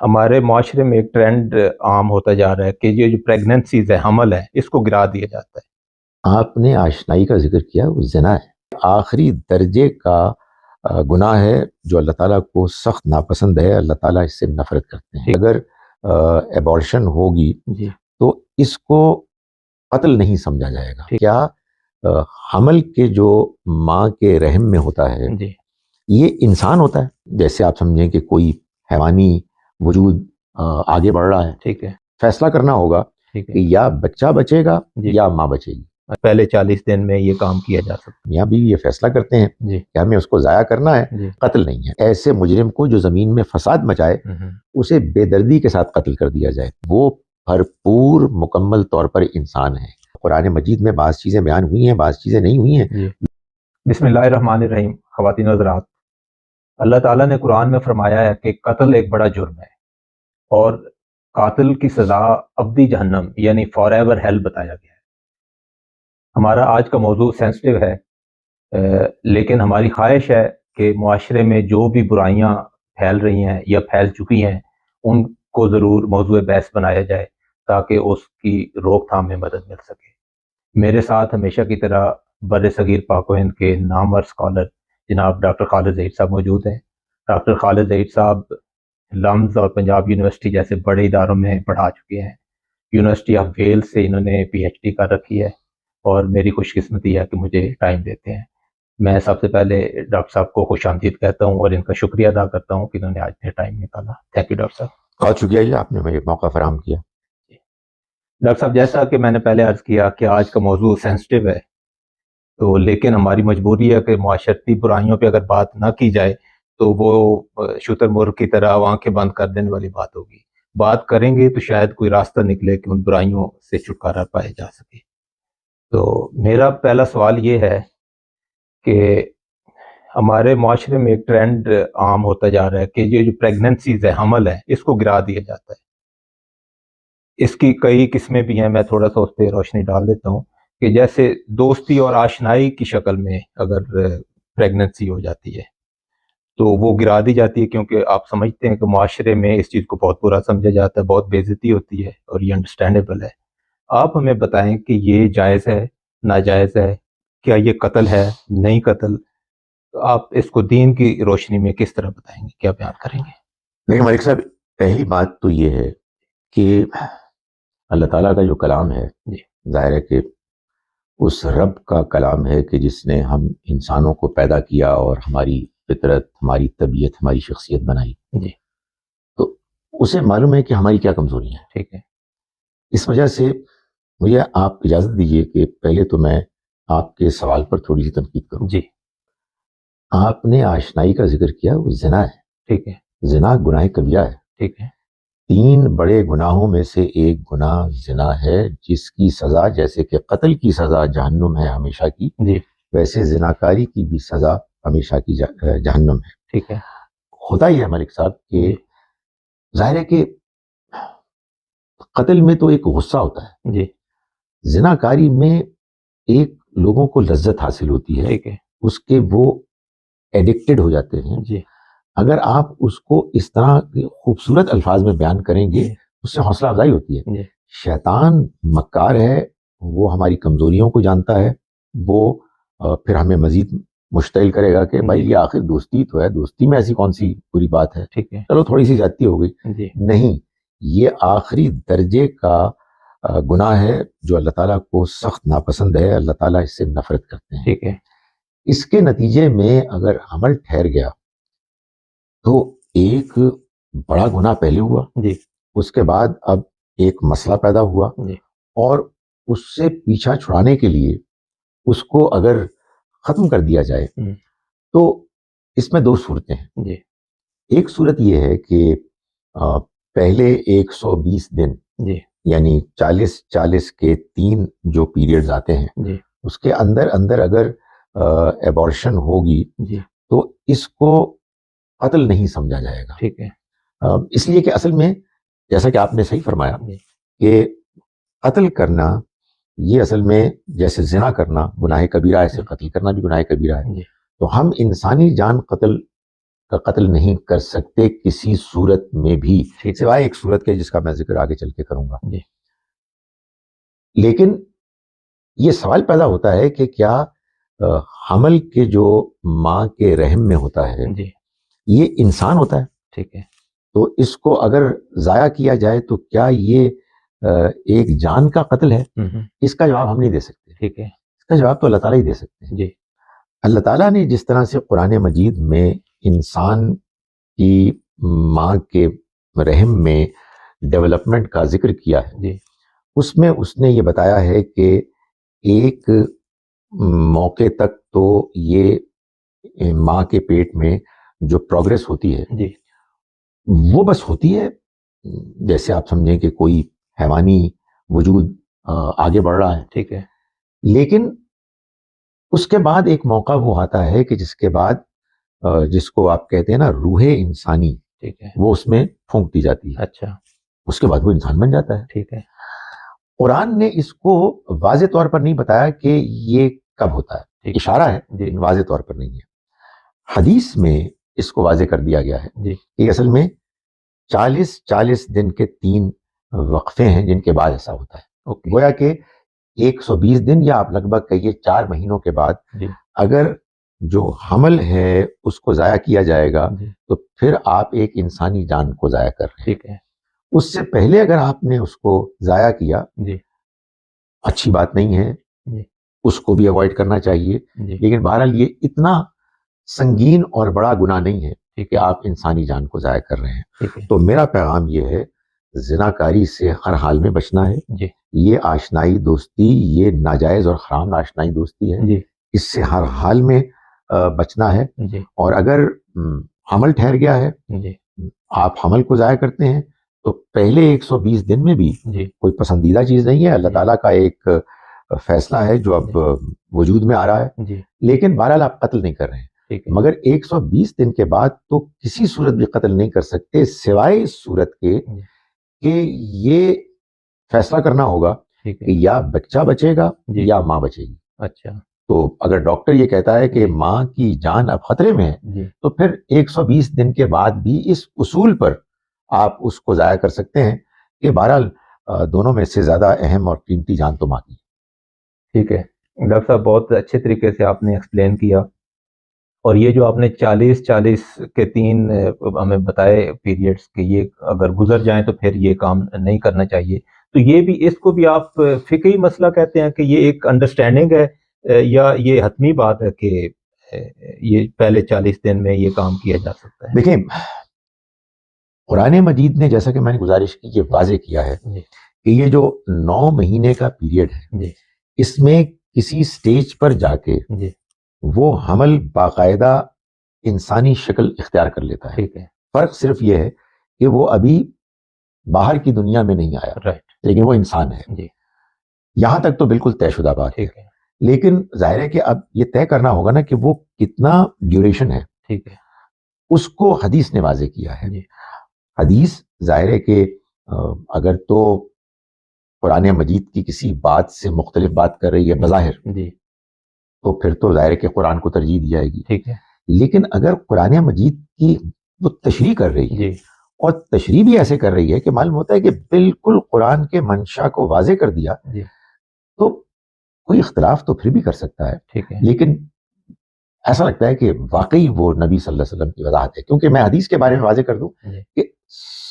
ہمارے معاشرے میں ایک ٹرینڈ عام ہوتا جا رہا ہے کہ یہ جو پریگننسیز ہے، حمل ہے، اس کو گرا دیا جاتا ہے۔ آپ نے آشنائی کا ذکر کیا، وہ زنا ہے، آخری درجے کا گناہ ہے جو اللہ تعالیٰ کو سخت ناپسند ہے، اللہ تعالیٰ اس سے نفرت کرتے ہیں۔ اگر ایبارشن ہوگی جی تو اس کو قتل نہیں سمجھا جائے گا۔ کیا حمل کے جو ماں کے رحم میں ہوتا ہے جی یہ انسان ہوتا ہے، جیسے آپ سمجھیں کہ کوئی حیوانی وجود آگے بڑھ رہا ہے، ٹھیک ہے، فیصلہ کرنا ہوگا ٹھیک کہ ہے، یا بچہ بچے گا جی یا ماں بچے گی۔ پہلے 40 دن میں یہ کام کیا جا سکتا میاں بیوی یہ فیصلہ کرتے ہیں ہے۔ جی کہ ہمیں اس کو ضائع کرنا ہے، جی قتل نہیں ہے۔ ایسے مجرم کو جو زمین میں فساد مچائے اسے بے دردی کے ساتھ قتل کر دیا جائے، وہ بھرپور مکمل طور پر انسان ہے۔ قرآن مجید میں بعض چیزیں بیان ہوئی ہیں، بعض چیزیں نہیں ہوئی ہیں۔ جی بسم اللہ الرحمن الرحیم۔ خواتین و حضرات، اللہ تعالیٰ نے قرآن میں فرمایا ہے کہ قتل ایک بڑا جرم ہے اور قاتل کی سزا ابدی جہنم یعنی فار ایور ہیل بتایا گیا ہے۔ ہمارا آج کا موضوع سینسٹیو ہے، لیکن ہماری خواہش ہے کہ معاشرے میں جو بھی برائیاں پھیل رہی ہیں یا پھیل چکی ہیں ان کو ضرور موضوع بحث بنایا جائے تاکہ اس کی روک تھام میں مدد مل سکے۔ میرے ساتھ ہمیشہ کی طرح بر صغیر پاک و ہند کے نامور اسکالر جناب ڈاکٹر خالد ظہیر صاحب موجود ہیں۔ ڈاکٹر خالد ظہیر صاحب لمز اور پنجاب یونیورسٹی جیسے بڑے اداروں میں پڑھا چکے ہیں۔ یونیورسٹی آف ویلز سے انہوں نے پی ایچ ڈی کر رکھی ہے اور میری خوش قسمتی ہے کہ مجھے ٹائم دیتے ہیں۔ میں سب سے پہلے ڈاکٹر صاحب کو خوش آمدید کہتا ہوں اور ان کا شکریہ ادا کرتا ہوں کہ انہوں نے آج میں ٹائم نکالا۔ تھینک یو ڈاکٹر صاحب۔ بہت شکریہ جی، آپ نے مجھے موقع فراہم کیا۔ ڈاکٹر صاحب، جیسا کہ میں نے پہلے عرض کیا کہ آج کا موضوع سینسٹیو ہے، تو لیکن ہماری مجبوری ہے کہ معاشرتی برائیوں پہ اگر بات نہ کی جائے تو وہ شتر مرغ کی طرح آنکھیں بند کر دینے والی بات ہوگی۔ بات کریں گے تو شاید کوئی راستہ نکلے کہ ان برائیوں سے چھٹکارا پایا جا سکے۔ تو میرا پہلا سوال یہ ہے کہ ہمارے معاشرے میں ایک ٹرینڈ عام ہوتا جا رہا ہے کہ یہ جو پریگننسیز ہے، حمل ہے، اس کو گرا دیا جاتا ہے۔ اس کی کئی قسمیں بھی ہیں، میں تھوڑا سا اس پہ روشنی ڈال دیتا ہوں کہ جیسے دوستی اور آشنائی کی شکل میں اگر پریگننسی ہو جاتی ہے تو وہ گرا دی جاتی ہے، کیونکہ آپ سمجھتے ہیں کہ معاشرے میں اس چیز کو بہت برا سمجھا جاتا ہے، بہت بے عزتی ہوتی ہے اور یہ انڈرسٹینڈیبل ہے۔ آپ ہمیں بتائیں کہ یہ جائز ہے، ناجائز ہے، کیا یہ قتل ہے، نہیں قتل؟ تو آپ اس کو دین کی روشنی میں کس طرح بتائیں گے، کیا بیان کریں گے؟ لیکن ملک صاحب، پہلی بات تو یہ ہے کہ اللہ تعالیٰ کا جو کلام ہے، جی ظاہر ہے کہ اس رب کا کلام ہے کہ جس نے ہم انسانوں کو پیدا کیا اور ہماری فطرت، ہماری طبیعت، ہماری شخصیت بنائی، جی تو اسے معلوم ہے کہ ہماری کیا کمزوری ہیں۔ ٹھیک ہے، اس وجہ سے مجھے آپ اجازت دیجئے کہ پہلے تو میں آپ کے سوال پر تھوڑی سی تنقید کروں۔ جی آپ نے آشنائی کا ذکر کیا، وہ زنا ہے۔ ٹھیک ہے، زنا گناہ کبیرہ ہے۔ ٹھیک ہے، 3 بڑے گناہوں میں سے ایک گناہ زنا ہے، جس کی سزا جیسے کہ قتل کی سزا جہنم ہے ہمیشہ کی، جی ویسے زناکاری کی بھی سزا ہمیشہ کی جہنم ہے۔ ٹھیک ہے، ہوتا ہی ہے ملک صاحب کہ جی ظاہر ہے کہ قتل میں تو ایک غصہ ہوتا ہے، جی زناکاری میں ایک لوگوں کو لذت حاصل ہوتی ہے، ٹھیک ہے، اس کے وہ ایڈکٹڈ ہو جاتے ہیں۔ جی اگر آپ اس کو اس طرح کے خوبصورت الفاظ میں بیان کریں گے اس سے حوصلہ افزائی ہوتی ہے۔ جی شیطان مکار ہے، وہ ہماری کمزوریوں کو جانتا ہے، وہ پھر ہمیں مزید مشتعل کرے گا کہ بھائی یہ آخر دوستی تو ہے، دوستی میں ایسی کون سی بری بات ہے، ٹھیک ہے، چلو تھوڑی سی زیادتی ہو گئی۔ جی نہیں، یہ آخری درجے کا گناہ ہے جو اللہ تعالیٰ کو سخت ناپسند ہے، اللہ تعالیٰ اس سے نفرت کرتے ہیں۔ ٹھیک ہے، اس کے نتیجے میں اگر حمل ٹھہر گیا تو ایک بڑا گناہ پہلے ہوا، جی اس کے بعد اب ایک مسئلہ پیدا ہوا، جی اور اس سے پیچھا چھڑانے کے لیے اس کو اگر ختم کر دیا جائے تو اس میں 2 صورتیں ہیں۔ جی ایک صورت یہ ہے کہ پہلے 120 دن جی یعنی 40 کے 3 جو پیریڈز آتے ہیں جی اس کے اندر اندر اگر ایبارشن ہوگی جی تو اس کو قتل نہیں سمجھا جائے گا، ٹھیک ہے، اس لیے کہ اصل میں جیسا کہ آپ نے صحیح فرمایا جی کہ قتل کرنا یہ اصل میں جیسے زنا کرنا گناہ کبیرہ ہے، ایسے قتل کرنا بھی گناہ کبیرہ ہے۔ جی تو ہم انسانی جان قتل نہیں کر سکتے کسی صورت میں بھی، سوائے ایک صورت کے جس کا میں ذکر آگے چل کے کروں گا. جی. لیکن یہ سوال پیدا ہوتا ہے کہ کیا حمل کے جو ماں کے رحم میں ہوتا ہے جی. یہ انسان ہوتا ہے؟ ٹھیک ہے. تو اس کو اگر ضائع کیا جائے تو کیا یہ ایک جان کا قتل ہے؟ اس کا جواب ہم نہیں دے سکتے. ٹھیک ہے. اس کا جواب تو اللہ تعالیٰ ہی دے سکتے ہیں. جی. اللہ تعالیٰ نے جس طرح سے قرآن مجید میں انسان کی ماں کے رحم میں ڈیولپمنٹ کا ذکر کیا ہے، جی. اس میں اس نے یہ بتایا ہے کہ ایک موقع تک تو یہ ماں کے پیٹ میں جو پروگرس ہوتی ہے جی. وہ بس ہوتی ہے جیسے آپ سمجھیں کہ کوئی حیوانی وجود آگے بڑھ رہا ہے. ٹھیک ہے. لیکن اس کے بعد ایک موقع وہ آتا ہے کہ جس کے بعد جس کو آپ کہتے ہیں نا روح انسانی، ٹھیک ہے، وہ اس میں پھونک دی جاتی ہے. اچھا. اس کے بعد وہ انسان بن جاتا ہے. ٹھیک ہے. قرآن نے اس کو واضح طور پر نہیں بتایا کہ یہ کب ہوتا ہے، اشارہ ہے جی. واضح طور پر نہیں ہے. حدیث میں اس کو واضح کر دیا گیا ہے جی. کہ اصل میں 40 دن کے 3 وقفے ہیں جن کے بعد ایسا ہوتا ہے. گویا کہ 120 دن یا آپ لگ بھگ کہیے 4 مہینوں کے بعد جی. اگر جو حمل ہے اس کو ضائع کیا جائے گا جی. تو پھر آپ ایک انسانی جان کو ضائع کر رہے ہیں. ٹھیک ہے. اس سے پہلے اگر آپ نے اس کو ضائع کیا جی. اچھی بات نہیں ہے، جی. اس کو بھی اوائڈ کرنا چاہیے. جی. لیکن بہرحال یہ اتنا سنگین اور بڑا گناہ نہیں ہے ٹھیک کہ ہے. آپ انسانی جان کو ضائع کر رہے ہیں. ٹھیک ہے. تو میرا پیغام یہ ہے، زناکاری سے ہر حال میں بچنا ہے. جی. یہ آشنائی دوستی، یہ ناجائز اور حرام آشنائی دوستی ہے، جی. اس سے ہر حال میں بچنا ہے. جی. اور اگر حمل ٹھہر گیا ہے، جی. آپ حمل کو ضائع کرتے ہیں تو پہلے 120 دن میں بھی جی. کوئی پسندیدہ چیز نہیں ہے، اللہ جی. تعالیٰ کا ایک فیصلہ ہے جو اب وجود میں آ رہا ہے. جی. لیکن بہرحال آپ قتل نہیں کر رہے ہیں. ٹھیک ہے. مگر 120 دن کے بعد تو کسی صورت بھی قتل نہیں کر سکتے سوائے اس صورت کے کہ یہ فیصلہ کرنا ہوگا ٹھیک کہ ہے. یا بچہ بچے گا جی. یا ماں بچے گی. اچھا. تو اگر ڈاکٹر یہ کہتا ہے کہ جی. ماں کی جان اب خطرے میں ہے جی. تو پھر 120 دن کے بعد بھی اس اصول پر آپ اس کو ضائع کر سکتے ہیں کہ بہرحال دونوں میں سے زیادہ اہم اور قیمتی جان تو ماں کی. ٹھیک ہے ڈاکٹر صاحب، بہت اچھے طریقے سے آپ نے ایکسپلین کیا. اور یہ جو آپ نے 40 کے 3 ہمیں بتائے پیریڈز کہ یہ اگر گزر جائیں تو پھر یہ کام نہیں کرنا چاہیے، تو یہ بھی اس کو بھی آپ فقہی مسئلہ کہتے ہیں کہ یہ ایک انڈرسٹینڈنگ ہے یا یہ حتمی بات ہے کہ یہ پہلے 40 دن میں یہ کام کیا جا سکتا ہے؟ دیکھیں، قرآن مجید نے جیسا کہ میں نے گزارش کی یہ واضح کیا ہے جی. کہ یہ جو 9 مہینے کا پیریڈ ہے جی. اس میں کسی سٹیج پر جا کے جی. وہ حمل باقاعدہ انسانی شکل اختیار کر لیتا ہے. ٹھیک ہے. فرق صرف یہ ہے کہ وہ ابھی باہر کی دنیا میں نہیں آیا، رائٹ. لیکن وہ انسان ہے. جی. یہاں تک تو بالکل طے شدہ بات ہے. ٹھیک ہے. لیکن ظاہر ہے کہ اب یہ طے کرنا ہوگا نا کہ وہ کتنا ڈیوریشن ہے. ٹھیک ہے. اس کو حدیث نے واضح کیا ہے. جی. حدیث ظاہر ہے کہ اگر تو قرآن مجید کی کسی بات سے مختلف بات کر رہی ہے بظاہر، جی. تو پھر تو ظاہر ہے کہ قرآن کو ترجیح دی جائے گی. ٹھیک ہے. لیکن اگر قرآن مجید کی وہ تشریح کر رہی ہے جی. اور تشریح بھی ایسے کر رہی ہے کہ معلوم ہوتا ہے کہ بالکل قرآن کے منشا کو واضح کر دیا، جی. تو کوئی اختلاف تو پھر بھی کر سکتا ہے. ٹھیک ہے. لیکن ایسا لگتا ہے کہ واقعی وہ نبی صلی اللہ علیہ وسلم کی وضاحت ہے. کیونکہ میں حدیث کے بارے میں واضح کر دوں جی. کہ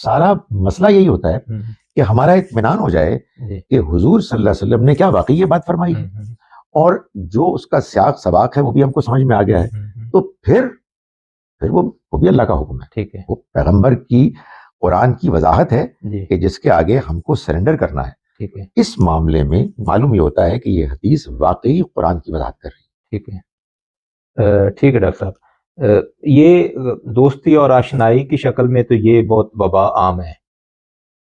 سارا مسئلہ یہی ہوتا ہے کہ ہمارا اطمینان ہو جائے جی. کہ حضور صلی اللہ علیہ وسلم نے کیا واقعی یہ بات فرمائی ہے، اور جو اس کا سیاق سباق ہے وہ بھی ہم کو سمجھ میں آ گیا ہے، تو پھر وہ بھی اللہ کا حکم ہے. ٹھیک ہے. وہ پیغمبر کی قرآن کی وضاحت ہے جی. کہ جس کے آگے ہم کو سرنڈر کرنا ہے. ٹھیک ہے. اس معاملے میں معلوم یہ ہوتا ہے کہ یہ حدیث واقعی قرآن کی وضاحت کر رہی ہے. ٹھیک ہے. ٹھیک ہے ڈاکٹر صاحب، یہ دوستی اور آشنائی کی شکل میں تو یہ بہت وبا عام ہے.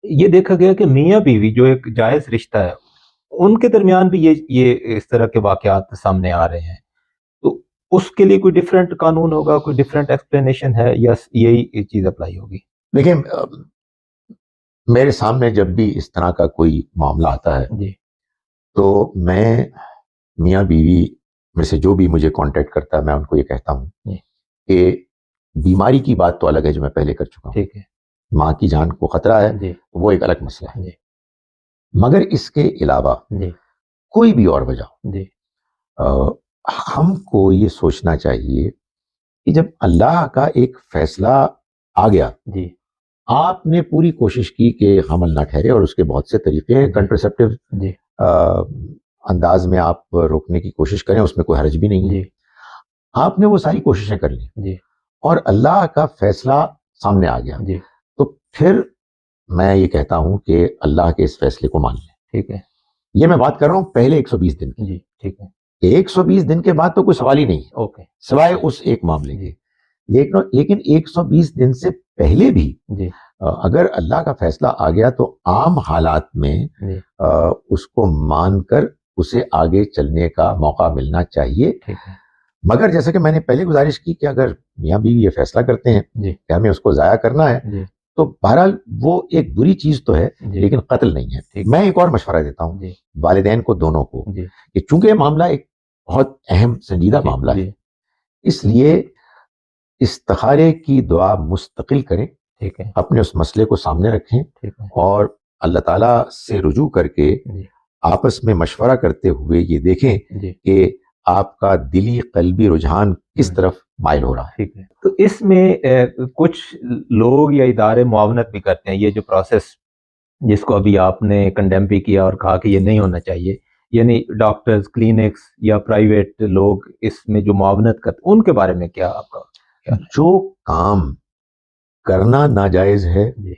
یہ دیکھا گیا کہ میاں بیوی جو ایک جائز رشتہ ہے ان کے درمیان بھی یہ اس طرح کے واقعات سامنے آ رہے ہیں، تو اس کے لیے کوئی ڈیفرنٹ قانون ہوگا، کوئی ڈیفرنٹ ایکسپلینیشن ہے یا یہی چیز اپلائی ہوگی؟ دیکھیں، میرے سامنے جب بھی اس طرح کا کوئی معاملہ آتا ہے جی. تو میں میاں بیوی میں سے جو بھی مجھے کانٹیکٹ کرتا ہے میں ان کو یہ کہتا ہوں کہ بیماری کی بات تو الگ ہے جو میں پہلے کر چکا ہوں، ٹھیک ہے، ماں کی جان کو خطرہ ہے جی وہ ایک الگ مسئلہ ہے، جی مگر اس کے علاوہ جی کوئی بھی اور وجہ جی ہم کو یہ سوچنا چاہیے کہ جب اللہ کا ایک فیصلہ آ گیا، جی آپ نے پوری کوشش کی کہ حمل نہ ٹھہرے، اور اس کے بہت سے طریقے ہیں کنٹرسیپٹیو جی انداز میں آپ روکنے کی کوشش کریں، اس میں کوئی حرج بھی نہیں ہے، جی آپ نے وہ ساری کوششیں کر لی جی اور اللہ کا فیصلہ سامنے آ گیا، جی تو پھر میں یہ کہتا ہوں کہ اللہ کے اس فیصلے کو مان لیں۔ ٹھیک ہے، یہ میں بات کر رہا ہوں پہلے 120 دن کی، جی ٹھیک ہے، 120 دن کے بعد تو کوئی سوال ہی نہیں ہے اوکے سوائے اس ایک معاملے کے، لیکن 120 دن سے پہلے بھی جی اگر اللہ کا فیصلہ آ گیا تو عام حالات میں جی اس کو مان کر اسے آگے چلنے کا موقع ملنا چاہیے، ٹھیک ہے، مگر جیسا کہ میں نے پہلے گزارش کی کہ اگر میاں بیوی یہ فیصلہ کرتے ہیں جی کہ ہمیں اس کو ضائع کرنا ہے جی تو بہرحال وہ ایک بری چیز تو ہے جی لیکن قتل نہیں ہے۔ ٹھیک۔ میں ایک اور مشورہ دیتا ہوں جی والدین کو، دونوں کو، جی کہ چونکہ یہ معاملہ ایک بہت اہم سنجیدہ جی معاملہ ہے، جی اس لیے استخارے کی دعا مستقل کریں، ٹھیک ہے، اپنے اس مسئلے کو سامنے رکھیں ٹھیک ہے، اور اللہ تعالیٰ سے رجوع کر کے جی آپس میں مشورہ کرتے ہوئے یہ دیکھیں جی کہ آپ کا دلی قلبی رجحان کس طرف مائل ہو رہا ہے۔ ٹھیک ہے۔ تو اس میں کچھ لوگ یا ادارے معاونت بھی کرتے ہیں، یہ جو پروسیس جس کو ابھی آپ نے کنڈیم بھی کیا اور کہا کہ یہ نہیں ہونا چاہیے، یعنی ڈاکٹرز، کلینکس یا پرائیویٹ لوگ اس میں جو معاونت کرتے ان کے بارے میں کیا آپ کا خیال ہے؟ جو کام کرنا ناجائز ہے جی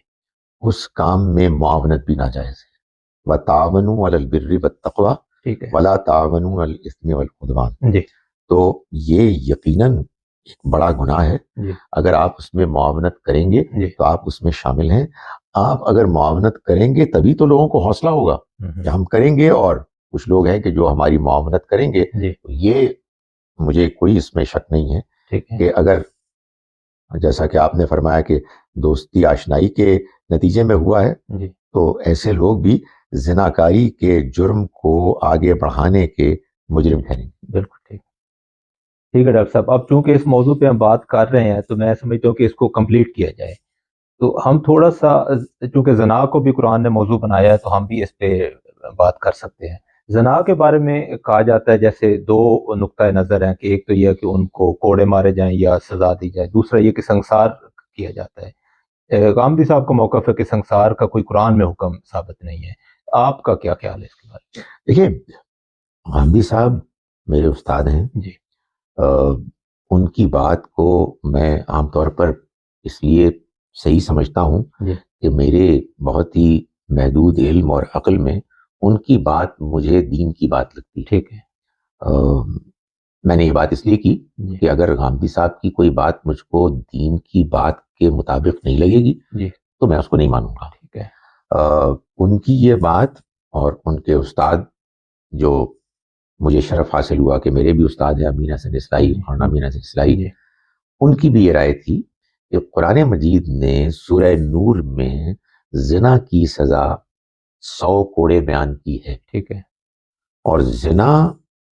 اس کام میں معاونت بھی ناجائز ہے۔ وَتَعَاوَنُوا عَلَى الْبِرِّ وَالتَّقْوَىٰ ٹھیک ہے، وَلَا تَعَاوَنُوا عَلَى الْإِثْمِ وَالْعُدْوَانِ، جی تو یہ یقیناً ایک بڑا گناہ ہے۔ جی اگر آپ اس میں معاونت کریں گے جی تو آپ اس میں شامل ہیں۔ آپ اگر معاونت کریں گے تبھی تو لوگوں کو حوصلہ ہوگا کہ ہم کریں گے، اور کچھ لوگ ہیں کہ جو ہماری معاونت کریں گے۔ جی یہ مجھے کوئی اس میں شک نہیں ہے ٹھیک ہے، کہ اگر جیسا کہ آپ نے فرمایا کہ دوستی آشنائی کے نتیجے میں ہوا ہے، جی تو ایسے لوگ بھی زناکاری کے جرم کو آگے بڑھانے کے مجرم ٹھہریں گے۔ بالکل ٹھیک ٹھیک ہے ڈاکٹر صاحب، اب چونکہ اس موضوع پہ ہم بات کر رہے ہیں تو میں سمجھتا ہوں کہ اس کو کمپلیٹ کیا جائے، تو ہم تھوڑا سا، چونکہ زنا کو بھی قرآن نے موضوع بنایا ہے تو ہم بھی اس پہ بات کر سکتے ہیں۔ زنا کے بارے میں کہا جاتا ہے جیسے دو نقطۂ نظر ہیں، کہ ایک تو یہ کہ ان کو کوڑے مارے جائیں یا سزا دی جائے، دوسرا یہ کہ سنسار کیا جاتا ہے۔ غامدی صاحب کا موقف ہے کہ سنسار کا کوئی قرآن میں حکم ثابت نہیں ہے، آپ کا کیا خیال ہے اس کے بارے دیکھیے، غامدی صاحب میرے استاد ہیں، میں؟ جی ان کی بات کو میں عام طور پر اس لیے صحیح سمجھتا ہوں جی کہ میرے بہت ہی محدود علم اور عقل میں ان کی بات مجھے دین کی بات لگتی ہے۔ ٹھیک ہے، میں نے یہ بات اس لیے کی جی کہ اگر غامدی صاحب کی کوئی بات مجھ کو دین کی بات کے مطابق نہیں لگے گی جی تو میں اس کو نہیں مانوں گا۔ ٹھیک ہے، ان کی یہ بات اور ان کے استاد، جو مجھے شرف حاصل ہوا کہ میرے بھی استاد ہیں امین حسن اصلاحی، مولانا امین حسن اصلاحی، جی ان کی بھی یہ رائے تھی کہ قرآن مجید نے سورہ نور میں زنا کی سزا 100 کوڑے بیان کی ہے، ٹھیک ہے، اور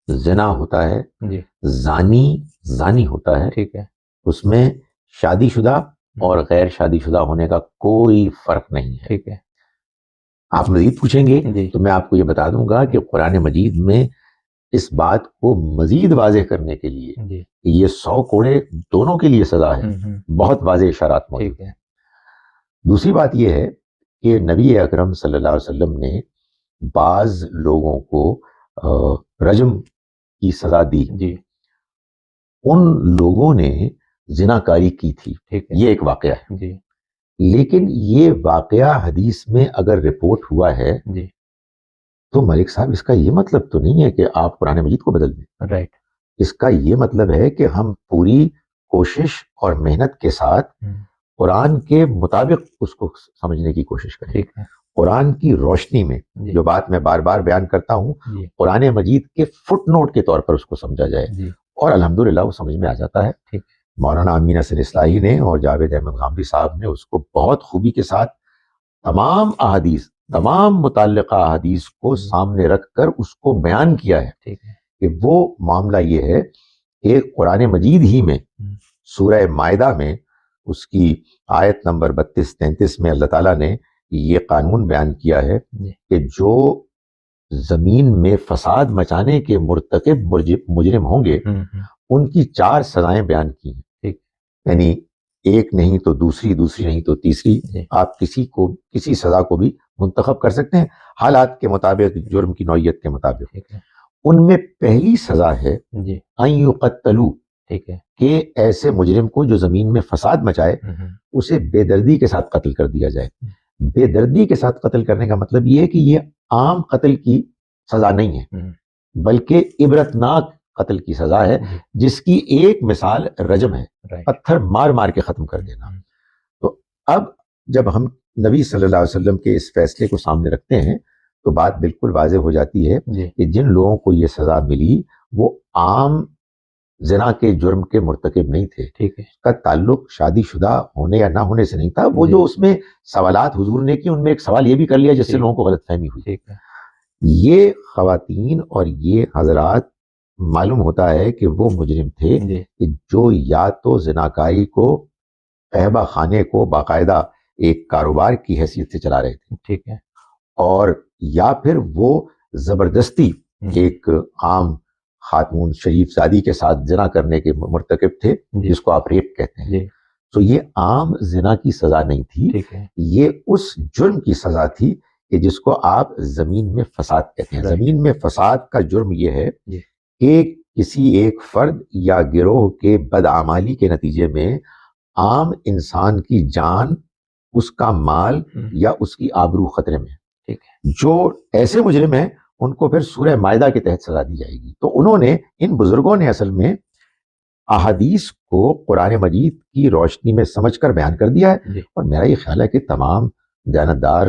زنا ہوتا ہے، جی زانی ہوتا ہے، ٹھیک ہے، اس میں شادی شدہ اور غیر شادی شدہ ہونے کا کوئی فرق نہیں ہے۔ ٹھیک ہے، آپ مزید پوچھیں گے جی تو میں آپ کو یہ بتا دوں گا کہ قرآن مجید میں اس بات کو مزید واضح کرنے کے لیے جی کہ یہ 100 کوڑے دونوں کے لیے سزا ہے، بہت واضح اشارات موجود ٹھیک ہیں۔ ہے، دوسری بات یہ ہے کہ نبی اکرم صلی اللہ علیہ وسلم نے بعض لوگوں کو رجم کی سزا دی، جی ان لوگوں نے زناکاری کی تھی، ٹھیک ہے، یہ ایک واقعہ ہے، جی لیکن یہ واقعہ حدیث میں اگر رپورٹ ہوا ہے جی تو ملک صاحب اس کا یہ مطلب تو نہیں ہے کہ آپ قرآن مجید کو بدل دیں۔ رائٹ، اس کا یہ مطلب ہے کہ ہم پوری کوشش اور محنت کے ساتھ قرآن کے مطابق اس کو سمجھنے کی کوشش کریں، ٹھیک ہے، قرآن کی روشنی میں، جی جو بات میں بار بار بیان کرتا ہوں، جی قرآن مجید کے فٹ نوٹ کے طور پر اس کو سمجھا جائے، جی اور الحمدللہ وہ سمجھ میں آ جاتا ہے۔ ٹھیک مولانا امین حسن اصلاحی نے اور جاوید احمد غامدی صاحب نے اس کو بہت خوبی کے ساتھ تمام احادیث، تمام متعلقہ احادیث کو سامنے رکھ کر اس کو بیان کیا ہے ٹھیک ہے، کہ وہ معاملہ یہ ہے کہ قرآن مجید ہی میں سورہ مائدہ میں اس کی آیت نمبر 32-33 میں اللہ تعالیٰ نے یہ قانون بیان کیا ہے کہ جو زمین میں فساد مچانے کے مرتکب مجرم ہوں گے ان کی 4 سزائیں بیان کی ہیں. یعنی ایک نہیں تو دوسری نہیں تو تیسری، آپ کسی سزا کو بھی منتخب کر سکتے ہیں حالات کے مطابق، جرم کی نوعیت کے مطابق. ان میں پہلی سزا ہے ان یقتلوا، کہ ایسے مجرم کو جو زمین میں فساد مچائے اسے بے دردی کے ساتھ قتل کر دیا جائے. بے دردی کے ساتھ قتل کرنے کا مطلب یہ ہے کہ یہ عام قتل کی سزا نہیں ہے، بلکہ عبرتناک قتل کی سزا ہے، جس کی ایک مثال رجم ہے، پتھر مار مار کے ختم کر دینا. تو اب جب ہم نبی صلی اللہ علیہ وسلم کے اس فیصلے کو سامنے رکھتے ہیں تو بات بالکل واضح ہو جاتی ہے کہ جن لوگوں کو یہ سزا ملی وہ عام زنا کے جرم کے مرتکب نہیں تھے. اس کا تعلق شادی شدہ ہونے یا نہ ہونے سے نہیں تھا. وہ جو اس میں سوالات حضور نے کی، ان میں ایک سوال یہ بھی کر لیا جس سے لوگوں کو غلط فہمی ہوئی. یہ خواتین اور یہ حضرات معلوم ہوتا ہے کہ وہ مجرم تھے کہ جو یا تو زناکاری کو، قہبہ خانے کو باقاعدہ ایک کاروبار کی حیثیت سے چلا رہے تھے، اور یا پھر وہ زبردستی ایک عام خاتون شریف زادی کے ساتھ زنا کرنے کے مرتکب تھے، جس کو آپ ریپ کہتے ہیں. تو یہ عام زنا کی سزا نہیں تھی، یہ اس جرم کی سزا تھی کہ جس کو آپ زمین میں فساد کہتے ہیں. زمین میں فساد کا جرم یہ ہے کہ کسی ایک فرد یا گروہ کے بدعمالی کے نتیجے میں عام انسان کی جان، اس کا مال یا اس کی آبرو خطرے میں. جو ایسے مجرم ہیں ان کو پھر سورہ مائدہ کے تحت سزا دی جائے گی. تو انہوں نے، ان بزرگوں نے اصل میں احادیث کو قرآن مجید کی روشنی میں سمجھ کر بیان کر دیا ہے، اور میرا یہ خیال ہے کہ تمام دیانتدار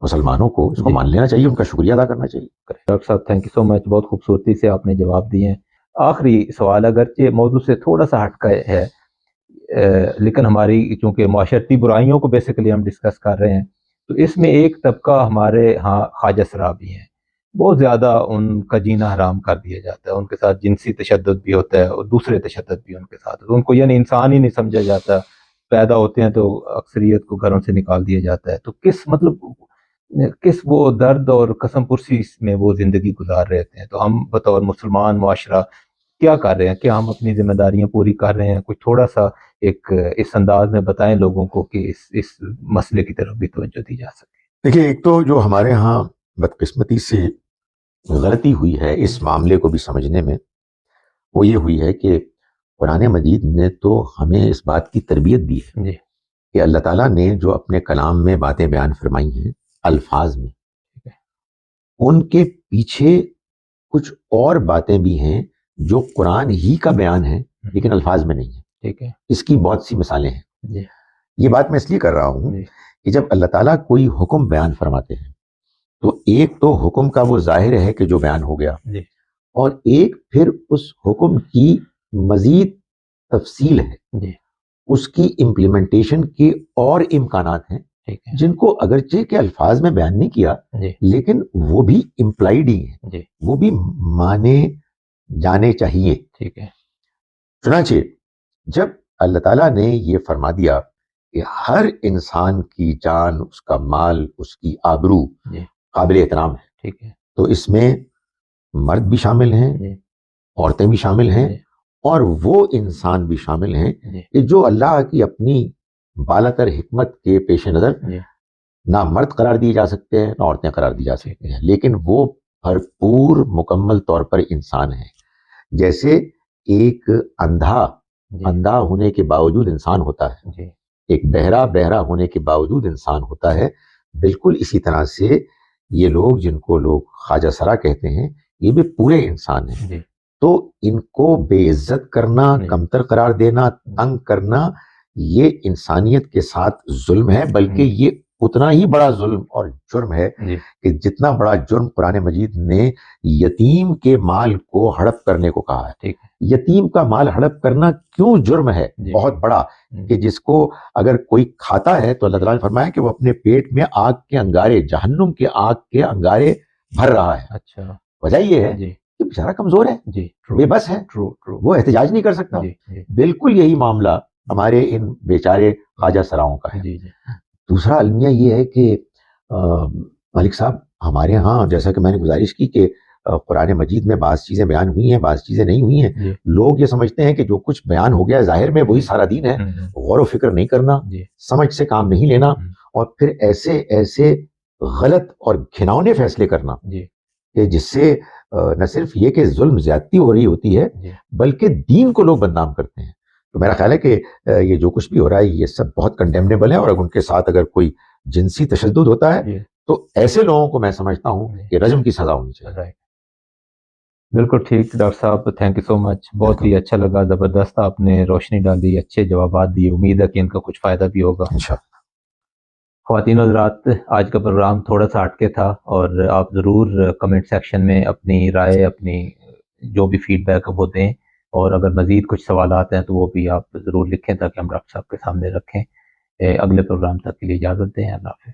مسلمانوں کو اس کو مان لینا چاہیے، ان کا شکریہ ادا کرنا چاہیے. ڈاکٹر صاحب تھینک یو سو مچ، بہت خوبصورتی سے آپ نے جواب دیے ہیں. آخری سوال اگرچہ موضوع سے تھوڑا سا ہٹ کا ہے، لیکن ہماری چونکہ معاشرتی برائیوں کو بیسیکلی ہم ڈسکس کر رہے ہیں، تو اس میں ایک طبقہ ہمارے ہاں خواجہ سرابی ہیں، بہت زیادہ ان کا جینا حرام کر دیا جاتا ہے. ان کے ساتھ جنسی تشدد بھی ہوتا ہے اور دوسرے تشدد بھی ان کے ساتھ. ان کو یعنی انسان ہی نہیں سمجھا جاتا، پیدا ہوتے ہیں تو اکثریت کو گھروں سے نکال دیا جاتا ہے. تو کس وہ درد اور قسم پرسی میں وہ زندگی گزار رہے ہیں. تو ہم بطور مسلمان معاشرہ کیا کر رہے ہیں؟ کیا ہم اپنی ذمہ داریاں پوری کر رہے ہیں؟ کچھ تھوڑا سا ایک اس انداز میں بتائیں لوگوں کو کہ اس مسئلے کی طرف بھی توجہ دی جا سکے. دیکھیے، ایک تو جو ہمارے ہاں بدقسمتی سے غلطی ہوئی ہے اس معاملے کو بھی سمجھنے میں، وہ یہ ہوئی ہے کہ قرآن مجید نے تو ہمیں اس بات کی تربیت دی ہے کہ اللہ تعالیٰ نے جو اپنے کلام میں باتیں بیان فرمائی ہیں الفاظ میں، ان کے پیچھے کچھ اور باتیں بھی ہیں جو قرآن ہی کا بیان ہے لیکن الفاظ میں نہیں ہے. اس کی بہت سی مثالیں ہیں. یہ بات میں اس لیے کر رہا ہوں کہ جب اللہ تعالیٰ کوئی حکم بیان فرماتے ہیں تو ایک تو حکم کا وہ ظاہر ہے کہ جو بیان ہو گیا، اور ایک پھر اس حکم کی مزید تفصیل ہے، اس کی امپلیمنٹیشن کے اور امکانات ہیں جن کو اگرچہ کہ الفاظ میں بیان نہیں کیا لیکن وہ بھی امپلائیڈ ہی ہیں، وہ بھی مانے جانے چاہیے. چنانچہ جب اللہ تعالیٰ نے یہ فرما دیا کہ ہر انسان کی جان، اس کا مال، اس کی آبرو قابل احترام ہے، تو اس میں مرد بھی شامل ہیں، عورتیں بھی شامل ہیں، اور وہ انسان بھی شامل ہیں کہ جو اللہ کی اپنی بالاتر حکمت کے پیش نظر نہ مرد قرار دیے جا سکتے ہیں نہ عورتیں قرار دی جا سکتی ہیں، لیکن وہ بھرپور مکمل طور پر انسان ہیں. جیسے ایک اندھا ہونے کے باوجود انسان ہوتا ہے، ایک بہرا ہونے کے باوجود انسان ہوتا ہے، بالکل اسی طرح سے یہ لوگ جن کو لوگ خواجہ سرا کہتے ہیں یہ بھی پورے انسان ہیں. تو ان کو بے عزت کرنا، کمتر قرار دینا، تنگ کرنا، یہ انسانیت کے ساتھ ظلم ہے، بلکہ یہ اتنا ہی بڑا ظلم اور جرم ہے کہ جتنا بڑا جرم قرآن مجید نے یتیم کے مال کو ہڑپ کرنے کو کہا ہے. یتیم کا مال ہڑپ کرنا کیوں جرم ہے بہت بڑا، کہ جس کو اگر کوئی کھاتا ہے تو اللہ تعالیٰ نے فرمایا کہ وہ اپنے پیٹ میں آگ کے انگارے، جہنم کے آگ کے انگارے بھر رہا ہے. وجہ یہ ہے کہ بیچارہ کمزور ہے, جی بے بس ہے, ٹرو وہ احتجاج نہیں کر سکتا. جی بالکل یہی معاملہ ہمارے ان بیچارے خواجہ سراؤں کا ہے. جی دوسرا المیہ یہ ہے کہ ملک صاحب ہمارے ہاں جیسا کہ میں نے گزارش کی کہ قرآن مجید میں بعض چیزیں بیان ہوئی ہیں, بعض چیزیں نہیں ہوئی ہیں. جی لوگ یہ سمجھتے ہیں کہ جو کچھ بیان ہو گیا ظاہر میں وہی سارا دین ہے. غور و فکر نہیں کرنا, جی سمجھ سے کام نہیں لینا, اور پھر ایسے غلط اور گھناؤنے فیصلے کرنا جی کہ جس سے نہ صرف یہ کہ ظلم زیادتی ہو رہی ہوتی ہے جی بلکہ دین کو لوگ بدنام کرتے ہیں. تو میرا خیال ہے کہ یہ جو کچھ بھی ہو رہا ہے یہ سب بہت کنڈیمنیبل ہے, اور ان کے ساتھ اگر کوئی جنسی تشدد ہوتا ہے جی تو ایسے لوگوں کو میں سمجھتا ہوں کہ رجم کی سزا ہونی چاہیے. رائٹ, بالکل ٹھیک ڈاکٹر صاحب, تھینک یو سو مچ, بہت ہی اچھا لگا, زبردست آپ نے روشنی ڈالی, اچھے جوابات دیے, امید ہے کہ ان کا کچھ فائدہ بھی ہوگا. انشاءاللہ. خواتین و حضرات, آج کا پروگرام تھوڑا سا ہٹ کے تھا, اور آپ ضرور کمنٹ سیکشن میں اپنی رائے, اپنی جو بھی فیڈ بیک وہ دیں, اور اگر مزید کچھ سوالات ہیں تو وہ بھی آپ ضرور لکھیں تاکہ ہم ڈاکٹر صاحب کے سامنے رکھیں. اگلے پروگرام تک کے لیے اجازت دیں. اللہ حافظ.